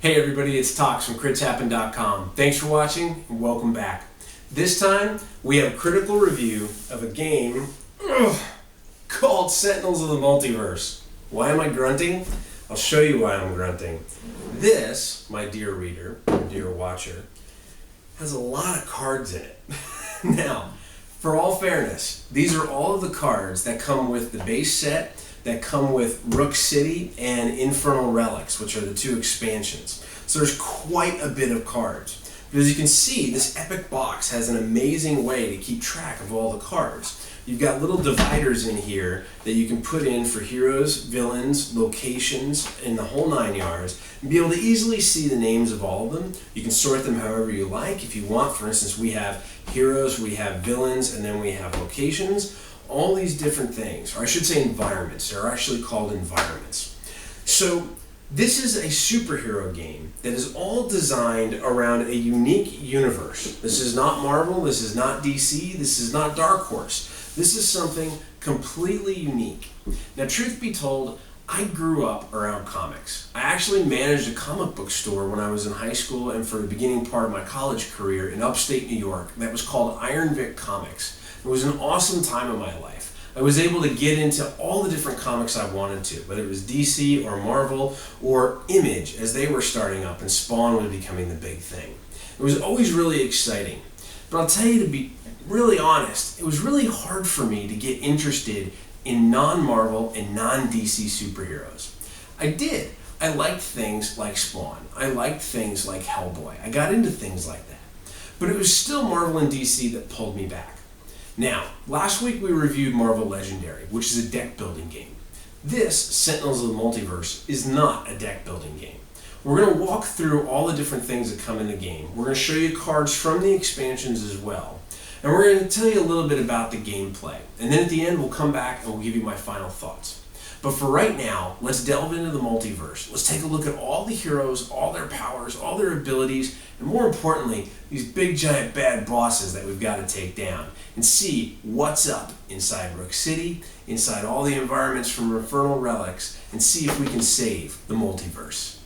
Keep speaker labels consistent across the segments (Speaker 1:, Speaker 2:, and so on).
Speaker 1: Hey everybody, it's Tox from critshappen.com. Thanks for watching and welcome back. This time we have a critical review of a game called Sentinels of the Multiverse. Why am I grunting? I'll show you why I'm grunting. This, my dear reader, dear watcher, has a lot of cards in it. Now, for all fairness, these are all of the cards that come with the base set, that come with Rook City and Infernal Relics, which are the two expansions. So there's quite a bit of cards. But as you can see, this epic box has an amazing way to keep track of all the cards. You've got little dividers in here that you can put in for heroes, villains, locations, and the whole 9 yards, and be able to easily see the names of all of them. You can sort them however you like. If you want, for instance, we have heroes, we have villains, and then we have locations. All these different things, or I should say environments. They're actually called environments. So this is a superhero game that is all designed around a unique universe. This is not Marvel, this is not DC, this is not Dark Horse. This is something completely unique. Now, truth be told, I grew up around comics. I actually managed a comic book store when I was in high school and for the beginning part of my college career in upstate New York that was called Iron Vic Comics. It was an awesome time in my life. I was able to get into all the different comics I wanted to, whether it was DC or Marvel or Image as they were starting up and Spawn was becoming the big thing. It was always really exciting. But I'll tell you, to be really honest, it was really hard for me to get interested in non-Marvel and non-DC superheroes. I did. I liked things like Spawn. I liked things like Hellboy. I got into things like that. But it was still Marvel and DC that pulled me back. Now, last week we reviewed Marvel Legendary, which is a deck building game. This, Sentinels of the Multiverse, is not a deck building game. We're going to walk through all the different things that come in the game. We're going to show you cards from the expansions as well. And we're going to tell you a little bit about the gameplay. And then at the end we'll come back and we'll give you my final thoughts. But for right now, let's delve into the multiverse. Let's take a look at all the heroes, all their powers, all their abilities, and more importantly, these big giant bad bosses that we've got to take down and see what's up inside Rook City, inside all the environments from Infernal Relics, and see if we can save the multiverse.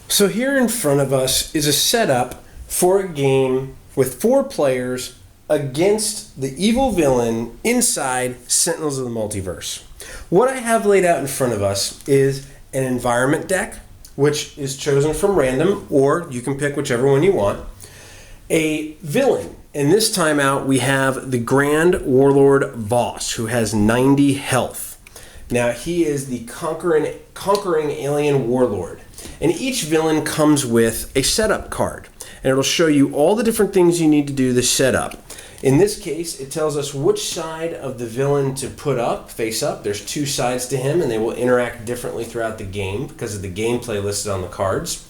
Speaker 1: So here in front of us is a setup for a game with 4 players against the evil villain inside Sentinels of the Multiverse. What I have laid out in front of us is an environment deck, which is chosen from random, or you can pick whichever one you want. A villain, and this time out we have the Grand Warlord Voss, who has 90 health. Now he is the conquering alien warlord, and each villain comes with a setup card, and it'll show you all the different things you need to do to set up. In this case, it tells us which side of the villain to put up, face up. There's 2 sides to him, and they will interact differently throughout the game because of the gameplay listed on the cards.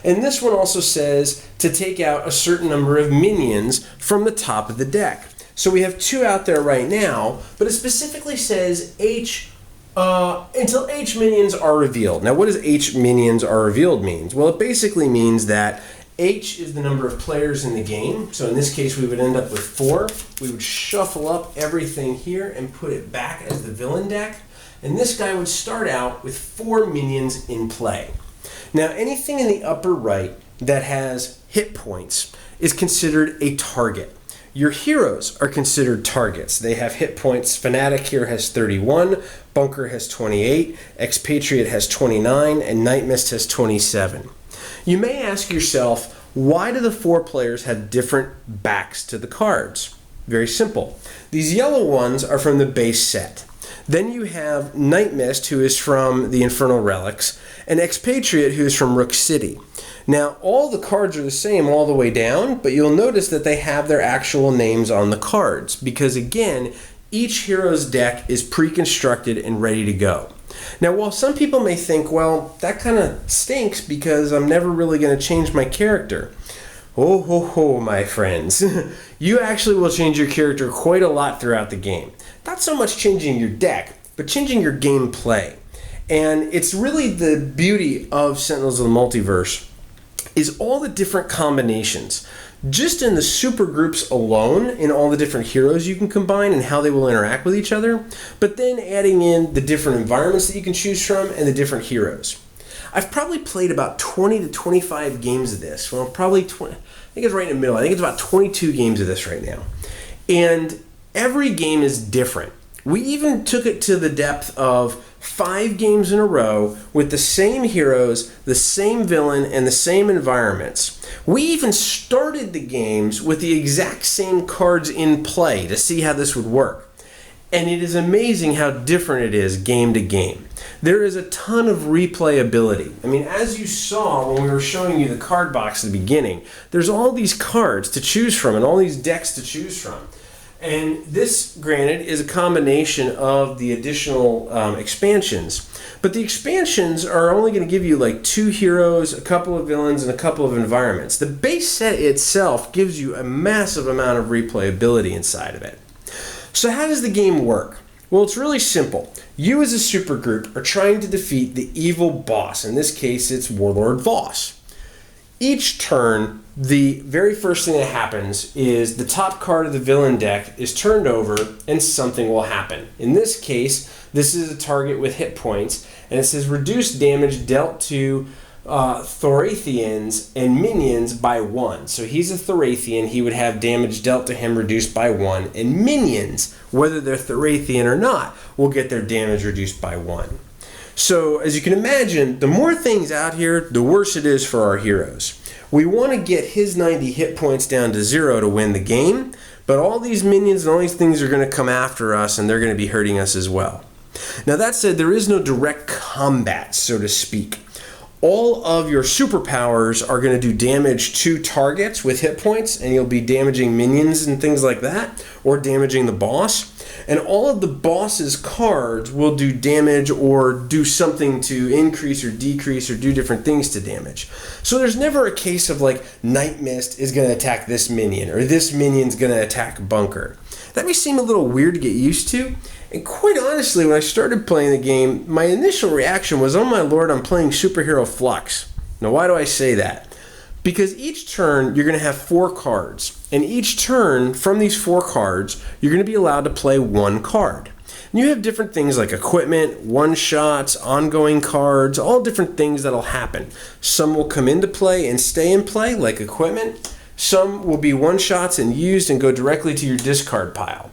Speaker 1: And this one also says to take out a certain number of minions from the top of the deck. So we have 2 out there right now, but it specifically says H until H minions are revealed. Now, what does H minions are revealed means? Well, it basically means that H is the number of players in the game. So in this case, we would end up with 4. We would shuffle up everything here and put it back as the villain deck. And this guy would start out with 4 minions in play. Now, anything in the upper right that has hit points is considered a target. Your heroes are considered targets. They have hit points. Fanatic here has 31, Bunker has 28, Expatriate has 29, and Night Mist has 27. You may ask yourself, why do the 4 players have different backs to the cards? Very simple. These yellow ones are from the base set. Then you have Night Mist, who is from the Infernal Relics, and Expatriate, who is from Rook City. Now, all the cards are the same all the way down, but you'll notice that they have their actual names on the cards, because again, each hero's deck is pre-constructed and ready to go. Now, while some people may think, well, that kind of stinks because I'm never really going to change my character. Oh, ho, ho, my friends. You actually will change your character quite a lot throughout the game. Not so much changing your deck, but changing your gameplay. And it's really the beauty of Sentinels of the Multiverse is all the different combinations. Just in the super groups alone, in all the different heroes you can combine and how they will interact with each other, but then adding in the different environments that you can choose from and the different heroes. I've probably played about 20 to 25 games of this. Well, probably 20, I think it's right in the middle. I think it's about 22 games of this right now. And every game is different. We even took it to the depth of 5 games in a row with the same heroes, the same villain, and the same environments. We even started the games with the exact same cards in play to see how this would work. And it is amazing how different it is game to game. There is a ton of replayability. I mean, as you saw when we were showing you the card box at the beginning, there's all these cards to choose from and all these decks to choose from. And this, granted, is a combination of the additional expansions. But the expansions are only going to give you like 2 heroes, a couple of villains, and a couple of environments. The base set itself gives you a massive amount of replayability inside of it. So how does the game work? Well, it's really simple. You as a supergroup are trying to defeat the evil boss. In this case, it's Warlord Voss. Each turn, the very first thing that happens is the top card of the villain deck is turned over and something will happen. In this case, this is a target with hit points, and it says reduce damage dealt to Thorathians and minions by 1. So he's a Thorathian, he would have damage dealt to him reduced by 1, and minions, whether they're Thorathian or not, will get their damage reduced by 1. So, as you can imagine, the more things out here, the worse it is for our heroes. We want to get his 90 hit points down to 0 to win the game, but all these minions and all these things are going to come after us and they're going to be hurting us as well. Now that said, there is no direct combat, so to speak. All of your superpowers are going to do damage to targets with hit points, and you'll be damaging minions and things like that, or damaging the boss. And all of the boss's cards will do damage or do something to increase or decrease or do different things to damage. So there's never a case of like Night Mist is going to attack this minion or this minion's going to attack Bunker. That may seem a little weird to get used to. And quite honestly, when I started playing the game, my initial reaction was, oh my lord, I'm playing Superhero Flux. Now why do I say that? Because each turn you're going to have 4 cards. And each turn from these 4 cards, you're going to be allowed to play 1 card. And you have different things like equipment, one-shots, ongoing cards, all different things that'll happen. Some will come into play and stay in play, like equipment. Some will be one-shots and used and go directly to your discard pile.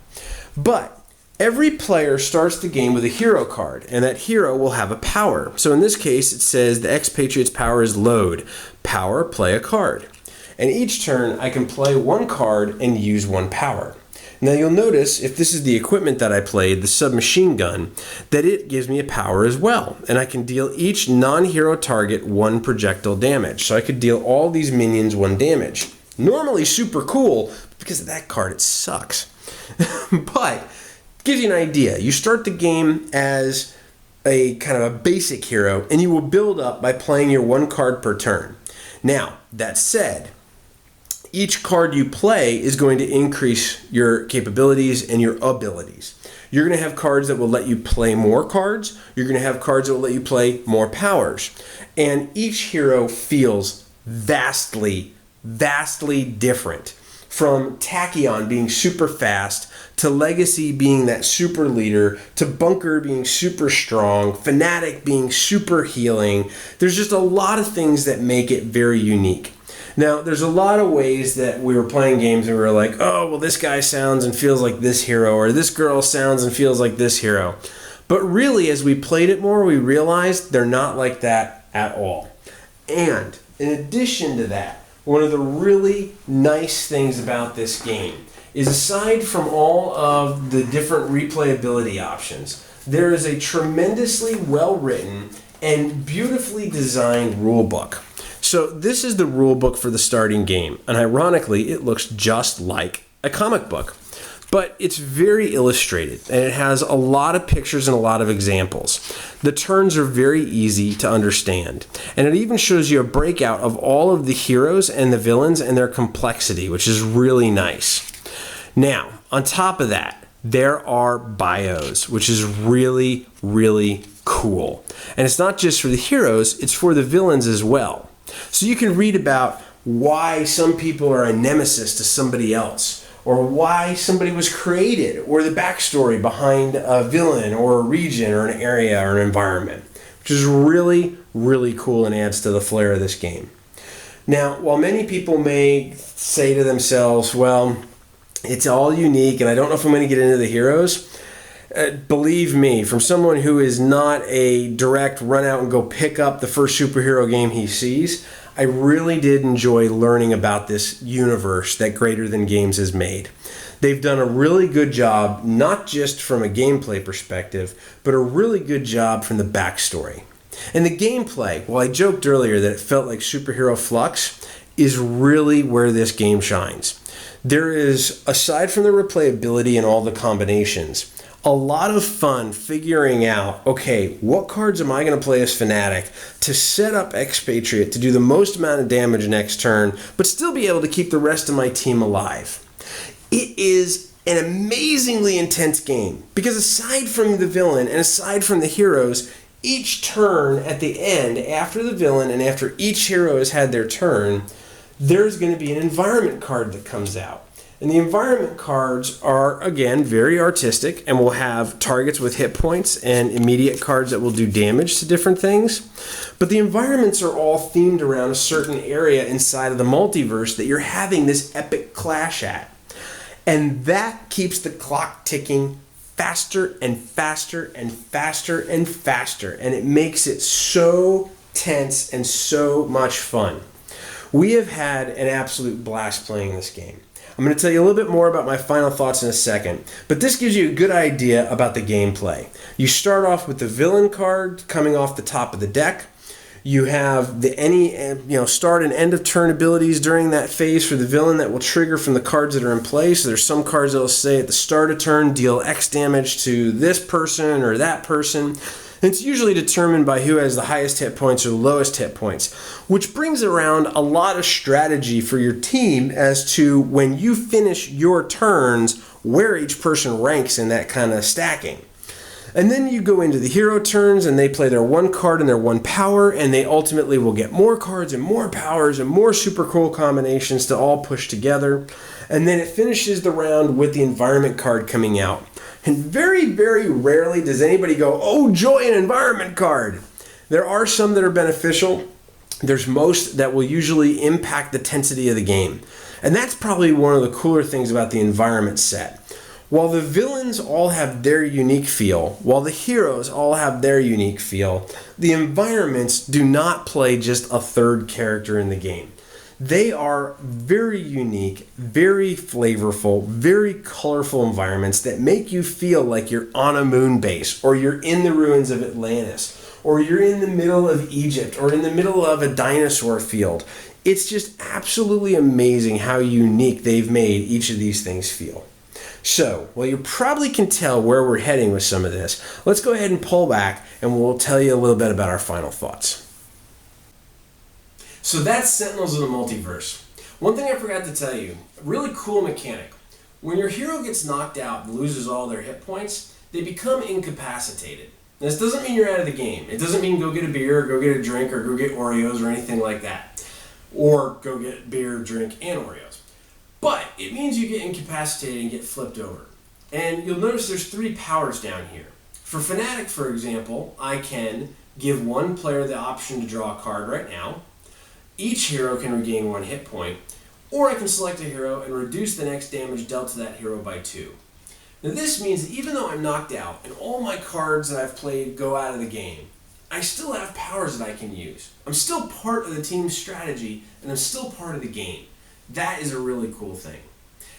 Speaker 1: But every player starts the game with a hero card, and that hero will have a power. So in this case, it says the Expatriate's power is load. Power, play a card. And each turn, I can play 1 card and use 1 power. Now you'll notice, if this is the equipment that I played, the submachine gun, that it gives me a power as well. And I can deal each non-hero target 1 projectile damage. So I could deal all these minions 1 damage. Normally super cool, but because of that card, it sucks. But gives you an idea. You start the game as a kind of a basic hero, and you will build up by playing your 1 card per turn. Now, that said, each card you play is going to increase your capabilities and your abilities. You're going to have cards that will let you play more cards. You're going to have cards that will let you play more powers. And each hero feels vastly different. From Tachyon being super fast, to Legacy being that super leader, to Bunker being super strong, Fanatic being super healing. There's just a lot of things that make it very unique. Now, there's a lot of ways that we were playing games and we were like, oh, well, this guy sounds and feels like this hero, or this girl sounds and feels like this hero. But really, as we played it more, we realized they're not like that at all. And in addition to that, one of the really nice things about this game is, aside from all of the different replayability options, there is a tremendously well-written and beautifully designed rulebook. So this is the rulebook for the starting game, and ironically, it looks just like a comic book. But it's very illustrated, and it has a lot of pictures and a lot of examples. The turns are very easy to understand, and it even shows you a breakout of all of the heroes and the villains and their complexity, which is really nice. Now, on top of that, there are bios, which is really cool. And it's not just for the heroes, it's for the villains as well. So you can read about why some people are a nemesis to somebody else, or why somebody was created, or the backstory behind a villain or a region or an area or an environment, which is really, really cool and adds to the flair of this game. Now, while many people may say to themselves, well, it's all unique and I don't know if I'm going to get into the heroes, believe me, from someone who is not a direct run out and go pick up the first superhero game he sees, I really did enjoy learning about this universe that Greater Than Games has made. They've done a really good job, not just from a gameplay perspective, but a really good job from the backstory. And the gameplay, well, I joked earlier that it felt like superhero flux, is really where this game shines. There is, aside from the replayability and all the combinations, a lot of fun figuring out, okay, what cards am I going to play as Fanatic to set up Expatriate to do the most amount of damage next turn, but still be able to keep the rest of my team alive. It is an amazingly intense game, because aside from the villain and aside from the heroes, each turn at the end, after the villain and after each hero has had their turn, there's going to be an environment card that comes out. And the environment cards are, again, very artistic and will have targets with hit points and immediate cards that will do damage to different things. But the environments are all themed around a certain area inside of the multiverse that you're having this epic clash at. And that keeps the clock ticking faster and faster and faster and faster. And it makes it so tense and so much fun. We have had an absolute blast playing this game. I'm going to tell you a little bit more about my final thoughts in a second, but this gives you a good idea about the gameplay. You start off with the villain card coming off the top of the deck. You have the start and end of turn abilities during that phase for the villain that will trigger from the cards that are in play. So there's some cards that will say at the start of turn, deal X damage to this person or that person. It's usually determined by who has the highest hit points or the lowest hit points, which brings around a lot of strategy for your team as to when you finish your turns, where each person ranks in that kind of stacking. And then you go into the hero turns and they play their one card and their one power, and they ultimately will get more cards and more powers and more super cool combinations to all push together. And then it finishes the round with the environment card coming out. And very, very rarely does anybody go, oh, joy, an environment card. There are some that are beneficial. There's most that will usually impact the tensity of the game. And that's probably one of the cooler things about the environment set. While the villains all have their unique feel, while the heroes all have their unique feel, the environments do not play just a third character in the game. They are very unique, very flavorful, very colorful environments that make you feel like you're on a moon base, or you're in the ruins of Atlantis, or you're in the middle of Egypt, or in the middle of a dinosaur field. It's just absolutely amazing how unique they've made each of these things feel. So, well, you probably can tell where we're heading with some of this. Let's go ahead and pull back, and we'll tell you a little bit about our final thoughts. So that's Sentinels of the Multiverse. One thing I forgot to tell you, a really cool mechanic. When your hero gets knocked out and loses all their hit points, they become incapacitated. This doesn't mean you're out of the game. It doesn't mean go get a beer, or go get a drink, or go get Oreos, or anything like that. Or go get beer, drink, and Oreos. But it means you get incapacitated and get flipped over. And you'll notice there's 3 powers down here. For Fanatic, for example, I can give one player the option to draw a card right now. Each hero can regain 1 hit point, or I can select a hero and reduce the next damage dealt to that hero by 2. Now this means that even though I'm knocked out and all my cards that I've played go out of the game, I still have powers that I can use. I'm still part of the team's strategy, and I'm still part of the game. That is a really cool thing.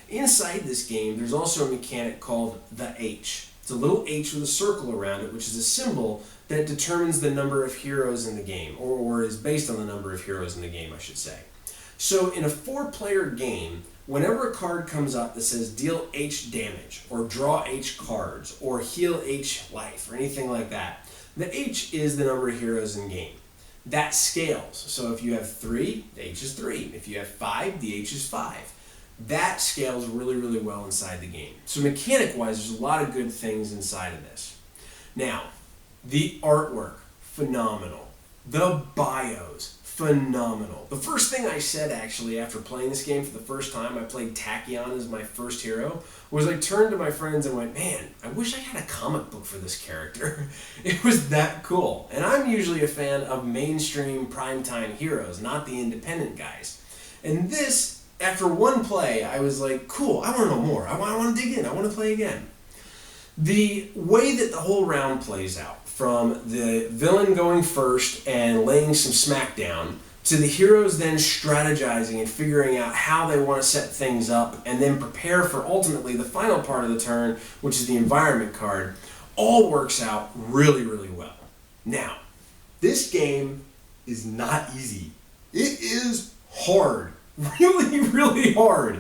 Speaker 1: Inside this game, there's also a mechanic called the H. It's a little H with a circle around it, which is a symbol that determines the number of heroes in the game, or is based on the number of heroes in the game, I should say. So in a 4-player game, whenever a card comes up that says deal H damage, or draw H cards, or heal H life, or anything like that, the H is the number of heroes in game. That scales. So if you have 3, the H is 3. If you have 5, the H is 5. That scales really, really well inside the game. So mechanic-wise, there's a lot of good things inside of this. Now, the artwork, phenomenal. The bios, phenomenal. The first thing I said, actually, after playing this game for the first time, I played Tachyon as my first hero, was I turned to my friends and went, man, I wish I had a comic book for this character. It was that cool. And I'm usually a fan of mainstream primetime heroes, not the independent guys. And this, after one play, I was like, cool, I want to know more. I want to dig in. I want to play again. The way that the whole round plays out, from the villain going first and laying some smack down, to the heroes then strategizing and figuring out how they want to set things up and then prepare for ultimately the final part of the turn, which is the environment card, all works out really, really well. Now, this game is not easy. It is hard. Really, really hard.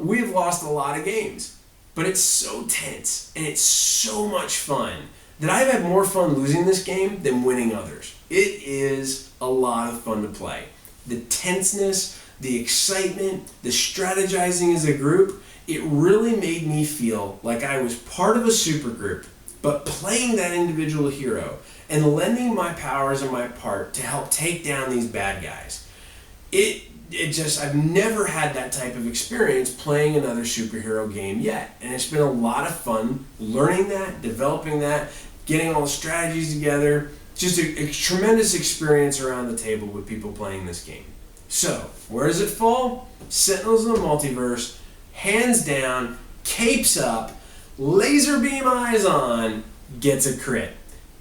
Speaker 1: We've lost a lot of games, but it's so tense and it's so much fun that I've had more fun losing this game than winning others. It is a lot of fun to play. The tenseness, the excitement, the strategizing as a group, it really made me feel like I was part of a supergroup, but playing that individual hero and lending my powers and my part to help take down these bad guys. I've never had that type of experience playing another superhero game yet. And it's been a lot of fun learning that, developing that, getting all the strategies together. Just a tremendous experience around the table with people playing this game. So, where does it fall? Sentinels of the Multiverse, hands down, capes up, laser beam eyes on, gets a crit.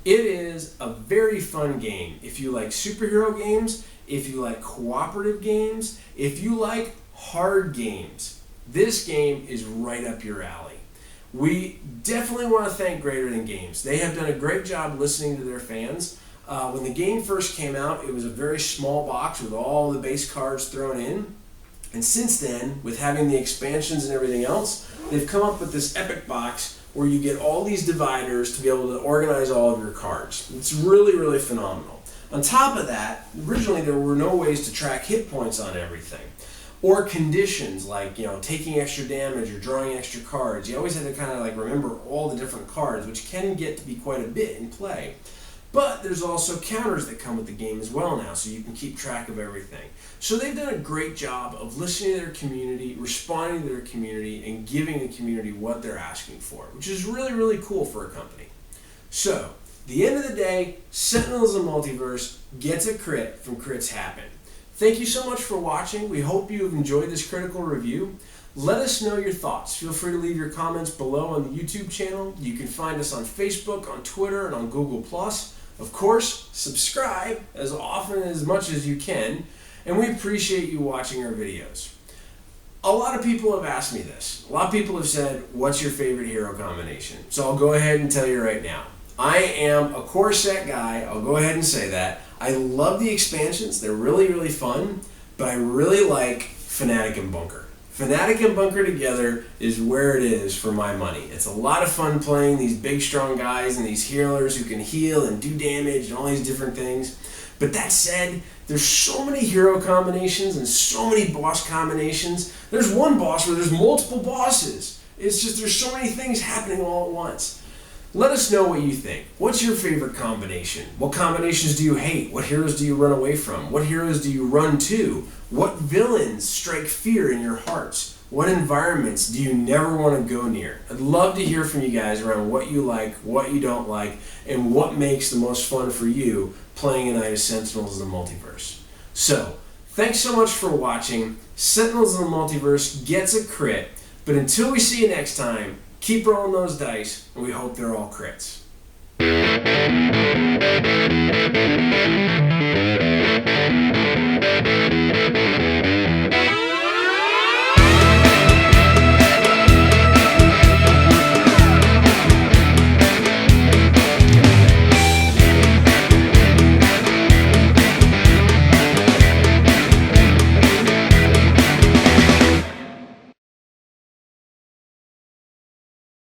Speaker 1: It is a very fun game. If you like superhero games, if you like cooperative games, if you like hard games, this game is right up your alley. We definitely want to thank Greater Than Games. They have done a great job listening to their fans. When the game first came out, it was a very small box with all the base cards thrown in. And since then, with having the expansions and everything else, they've come up with this epic box where you get all these dividers to be able to organize all of your cards. It's really, really phenomenal. On top of that, originally there were no ways to track hit points on everything, or conditions like, taking extra damage or drawing extra cards. You always had to kind of remember all the different cards, which can get to be quite a bit in play. But there's also counters that come with the game as well now, so you can keep track of everything. So they've done a great job of listening to their community, responding to their community, and giving the community what they're asking for, which is really, really cool for a company. So, the end of the day, Sentinels of the Multiverse gets a crit from Crits Happen. Thank you so much for watching. We hope you have enjoyed this critical review. Let us know your thoughts. Feel free to leave your comments below on the YouTube channel. You can find us on Facebook, on Twitter, and on Google+. Of course, subscribe as often as much as you can, and we appreciate you watching our videos. A lot of people have asked me this. A lot of people have said, what's your favorite hero combination? So I'll go ahead and tell you right now. I am a core set guy. I'll go ahead and say that. I love the expansions. They're really, really fun, but I really like Fnatic and Bunker. Fnatic and Bunker together is where it is for my money. It's a lot of fun playing these big, strong guys and these healers who can heal and do damage and all these different things. But that said, there's so many hero combinations and so many boss combinations. There's one boss where there's multiple bosses. It's just there's so many things happening all at once. Let us know what you think. What's your favorite combination? What combinations do you hate? What heroes do you run away from? What heroes do you run to? What villains strike fear in your hearts? What environments do you never want to go near? I'd love to hear from you guys around what you like, what you don't like, and what makes the most fun for you playing a night of Sentinels of the Multiverse. So, thanks so much for watching. Sentinels of the Multiverse gets a crit, but until we see you next time, keep rolling those dice, and we hope they're all crits.